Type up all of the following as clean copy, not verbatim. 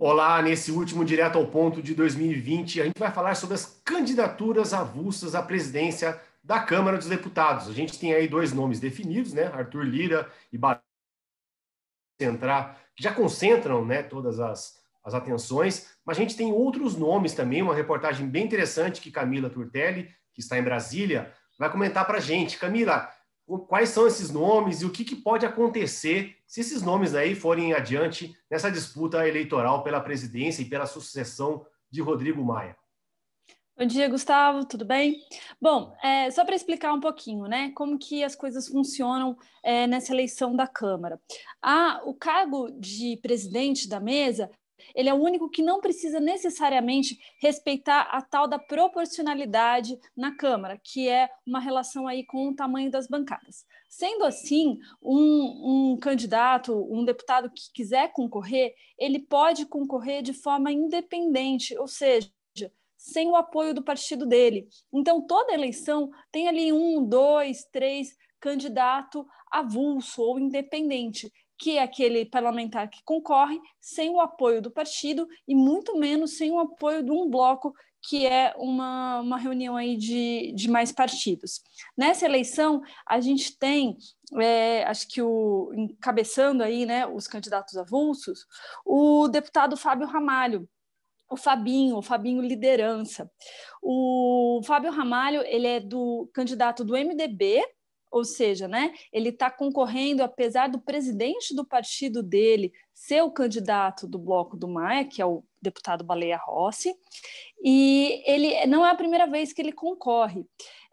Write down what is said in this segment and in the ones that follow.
Olá, nesse último Direto ao Ponto de 2020, a gente vai falar sobre as candidaturas avulsas à presidência da Câmara dos Deputados. A gente tem aí dois nomes definidos, né? Arthur Lira e Barroso que já concentram, né, todas as atenções, mas a gente tem outros nomes também, uma reportagem bem interessante que Camila Turtelli, que está em Brasília, vai comentar para a gente. Camila, quais são esses nomes e o que pode acontecer se esses nomes aí forem adiante nessa disputa eleitoral pela presidência e pela sucessão de Rodrigo Maia? Bom dia, Gustavo, tudo bem? Bom, só para explicar um pouquinho, né, como que as coisas funcionam nessa eleição da Câmara. O cargo de presidente da mesa, ele é o único que não precisa necessariamente respeitar a tal da proporcionalidade na Câmara, que é uma relação aí com o tamanho das bancadas. Sendo assim, um candidato, um deputado que quiser concorrer, ele pode concorrer de forma independente, ou seja, sem o apoio do partido dele. Então, toda eleição tem ali 1, 2, 3 candidato avulso ou independente, que é aquele parlamentar que concorre sem o apoio do partido e muito menos sem o apoio de um bloco, que é uma reunião aí de mais partidos. Nessa eleição, a gente tem, acho que encabeçando aí, né, os candidatos avulsos, o deputado Fábio Ramalho, o Fabinho Liderança. O Fábio Ramalho, ele é candidato do MDB, ou seja, né, ele está concorrendo, apesar do presidente do partido dele ser o candidato do Bloco do Maia, que é o deputado Baleia Rossi, e ele não é a primeira vez que ele concorre.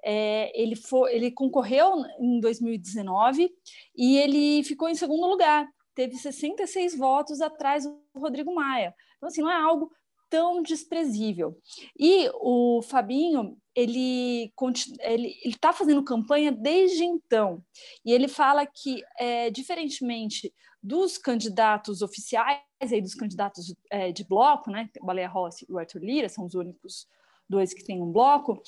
Ele concorreu em 2019 e ele ficou em segundo lugar, teve 66 votos atrás do Rodrigo Maia. Então, assim, não é algo tão desprezível. E o Fabinho, ele está fazendo campanha desde então, e ele fala que, diferentemente dos candidatos oficiais, aí dos candidatos de bloco, né, o Baleia Rossi e o Arthur Lira, são os únicos dois que têm um bloco,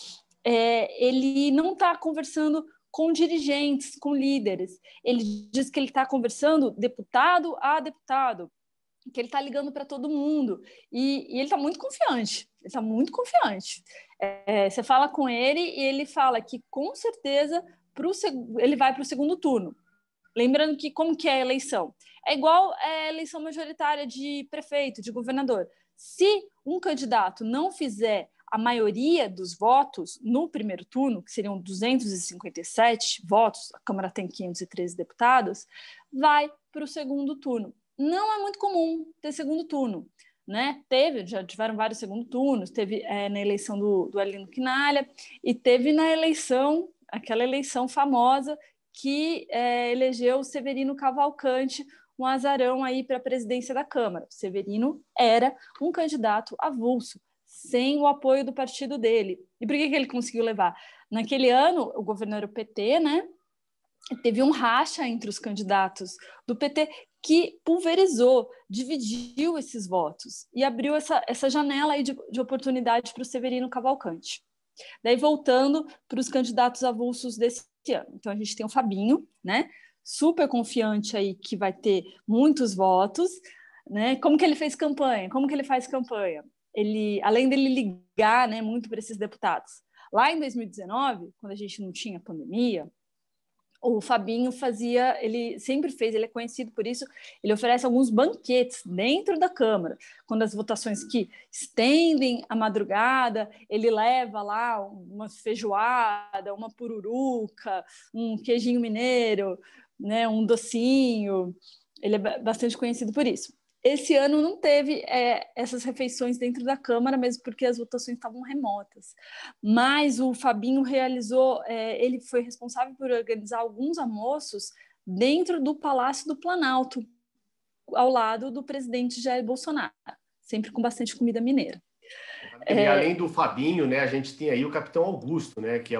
ele não está conversando com dirigentes, com líderes. Ele diz que ele está conversando deputado a deputado, que ele está ligando para todo mundo, e ele está muito confiante, você fala com ele e ele fala que com certeza ele vai para o segundo turno. Lembrando que como que é a eleição? É igual a eleição majoritária de prefeito, de governador. Se um candidato não fizer a maioria dos votos no primeiro turno, que seriam 257 votos, a Câmara tem 513 deputados, vai para o segundo turno. Não é muito comum ter segundo turno, né? Já tiveram vários segundo turnos, teve na eleição do Arlindo Quinalha e teve na aquela eleição famosa que elegeu o Severino Cavalcante, um azarão aí para a presidência da Câmara. O Severino era um candidato avulso, sem o apoio do partido dele. E por que ele conseguiu levar? Naquele ano, o governo era o PT, né? Teve um racha entre os candidatos do PT que pulverizou, dividiu esses votos e abriu essa janela aí de oportunidade para o Severino Cavalcante. Daí, voltando para os candidatos avulsos desse ano. Então, a gente tem o Fabinho, né? Super confiante aí que vai ter muitos votos, né? Como que ele fez campanha? Como que ele faz campanha? Além dele ligar, né, muito para esses deputados. Lá em 2019, quando a gente não tinha pandemia, o Fabinho ele sempre fez, ele é conhecido por isso, ele oferece alguns banquetes dentro da Câmara, quando as votações que estendem a madrugada, ele leva lá uma feijoada, uma pururuca, um queijinho mineiro, né, um docinho, ele é bastante conhecido por isso. Esse ano não teve essas refeições dentro da Câmara, mesmo porque as votações estavam remotas. Mas o Fabinho ele foi responsável por organizar alguns almoços dentro do Palácio do Planalto, ao lado do presidente Jair Bolsonaro, sempre com bastante comida mineira. E além do Fabinho, né, a gente tem aí o Capitão Augusto, né, que é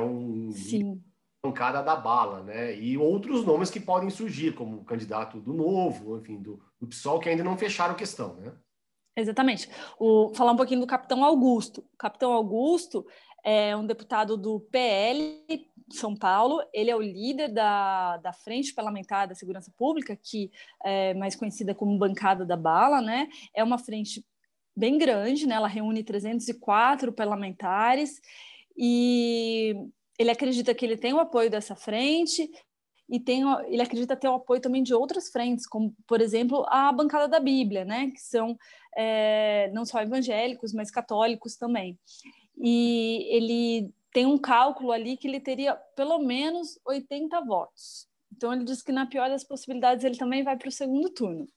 Sim. bancada da bala, né? E outros nomes que podem surgir, como o candidato do Novo, enfim, do PSOL, que ainda não fecharam questão, né? Exatamente. Falar um pouquinho do Capitão Augusto. O Capitão Augusto é um deputado do PL, São Paulo, ele é o líder da Frente Parlamentar da Segurança Pública, que é mais conhecida como Bancada da Bala, né? É uma frente bem grande, né? Ela reúne 304 parlamentares e ele acredita que ele tem o apoio dessa frente e ele acredita ter o apoio também de outras frentes, como, por exemplo, a Bancada da Bíblia, né? Que são não só evangélicos, mas católicos também. E ele tem um cálculo ali que ele teria pelo menos 80 votos. Então, ele diz que, na pior das possibilidades, ele também vai para o segundo turno.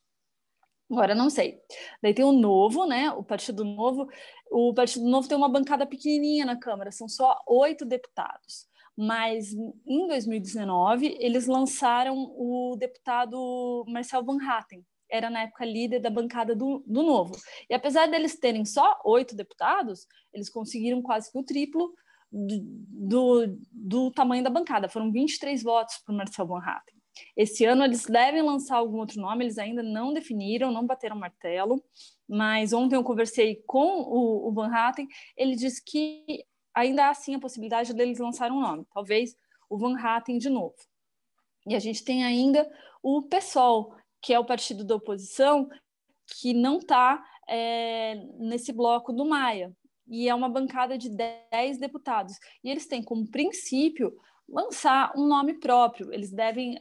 Agora, não sei. Daí tem o Novo, né? O Partido Novo. O Partido Novo tem uma bancada pequenininha na Câmara, são só 8 deputados. Mas, em 2019, eles lançaram o deputado Marcel Van Hatten, era na época líder da bancada do Novo. E apesar deles terem só 8 deputados, eles conseguiram quase que o triplo do tamanho da bancada. Foram 23 votos para o Marcel Van Hatten. Esse ano eles devem lançar algum outro nome, eles ainda não definiram, não bateram martelo, mas ontem eu conversei com o Van Hatten, ele disse que ainda há sim a possibilidade deles lançarem um nome, talvez o Van Hatten de novo. E a gente tem ainda o PSOL, que é o partido da oposição, que não está nesse bloco do Maia, e é uma bancada de 10 deputados. E eles têm como princípio lançar um nome próprio. Eles devem...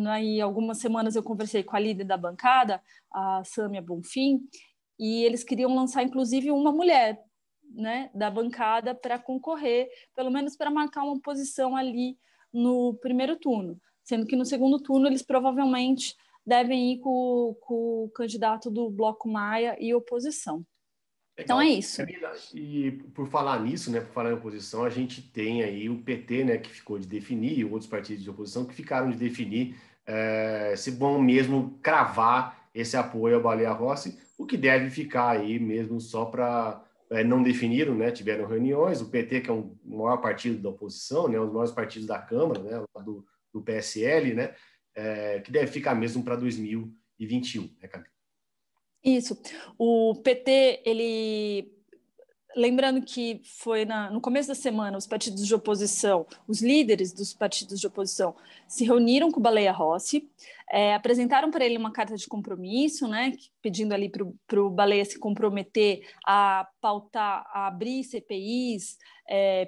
Aí, algumas semanas eu conversei com a líder da bancada, a Sâmia Bonfim, e eles queriam lançar, inclusive, uma mulher, né, da bancada para concorrer, pelo menos para marcar uma posição ali no primeiro turno, sendo que no segundo turno eles provavelmente devem ir com o candidato do Bloco Maia e oposição. Legal. Então é isso. Camila, e por falar nisso, né, por falar em oposição, a gente tem aí o PT, né, que ficou de definir, e outros partidos de oposição que ficaram de definir se vão mesmo cravar esse apoio ao Baleia Rossi, o que deve ficar aí mesmo só para... não definiram, né, tiveram reuniões, o PT, que é o maior partido da oposição, né, um dos maiores partidos da Câmara, né, do PSL, né, que deve ficar mesmo para 2021, né, Camila? Isso. O PT, lembrando que foi no começo da semana, os partidos de oposição, os líderes dos partidos de oposição se reuniram com o Baleia Rossi, apresentaram para ele uma carta de compromisso, né, pedindo ali para o Baleia se comprometer a pautar, a abrir CPIs,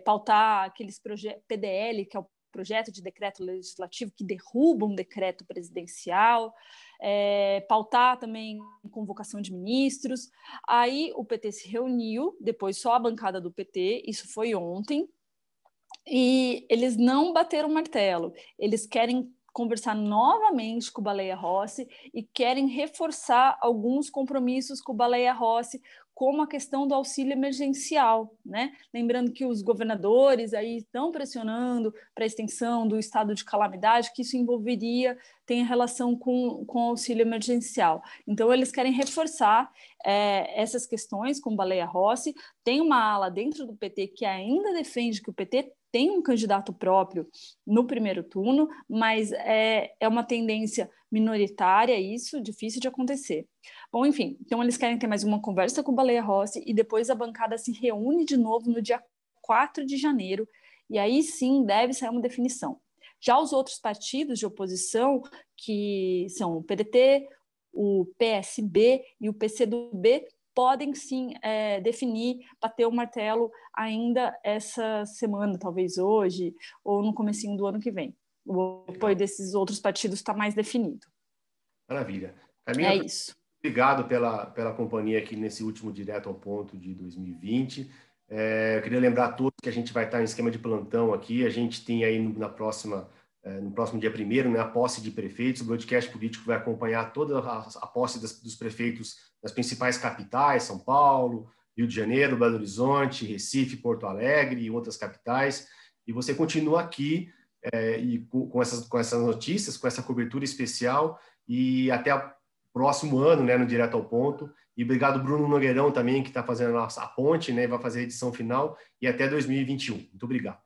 pautar aqueles PDL, que é o projeto de decreto legislativo que derruba um decreto presidencial, pautar também convocação de ministros. Aí o PT se reuniu, depois só a bancada do PT, isso foi ontem, e eles não bateram martelo, eles querem conversar novamente com o Baleia Rossi e querem reforçar alguns compromissos com o Baleia Rossi, como a questão do auxílio emergencial, né? Lembrando que os governadores aí estão pressionando para a extensão do estado de calamidade, que isso tem relação com o auxílio emergencial. Então, eles querem reforçar essas questões com o Baleia Rossi. Tem uma ala dentro do PT que ainda defende que o PT tem um candidato próprio no primeiro turno, mas é uma tendência minoritária, isso, difícil de acontecer. Bom, enfim, então eles querem ter mais uma conversa com o Baleia Rossi e depois a bancada se reúne de novo no dia 4 de janeiro, e aí sim deve sair uma definição. Já os outros partidos de oposição, que são o PDT, o PSB e o PCdoB, podem sim definir, bater o martelo ainda essa semana, talvez hoje, ou no comecinho do ano que vem. O apoio desses outros partidos está mais definido. Maravilha. Camila, é isso. Obrigado pela companhia aqui nesse último Direto ao Ponto de 2020. Eu queria lembrar a todos que a gente vai estar em esquema de plantão aqui. A gente tem aí no próximo dia 1º, né, a posse de prefeitos. O Broadcast Político vai acompanhar toda a posse dos prefeitos das principais capitais, São Paulo, Rio de Janeiro, Belo Horizonte, Recife, Porto Alegre e outras capitais. E você continua aqui e com essas notícias, com essa cobertura especial, e até o próximo ano, né, no Direto ao Ponto. E obrigado, Bruno Nogueirão, também, que está fazendo a ponte, né, vai fazer a edição final, e até 2021. Muito obrigado.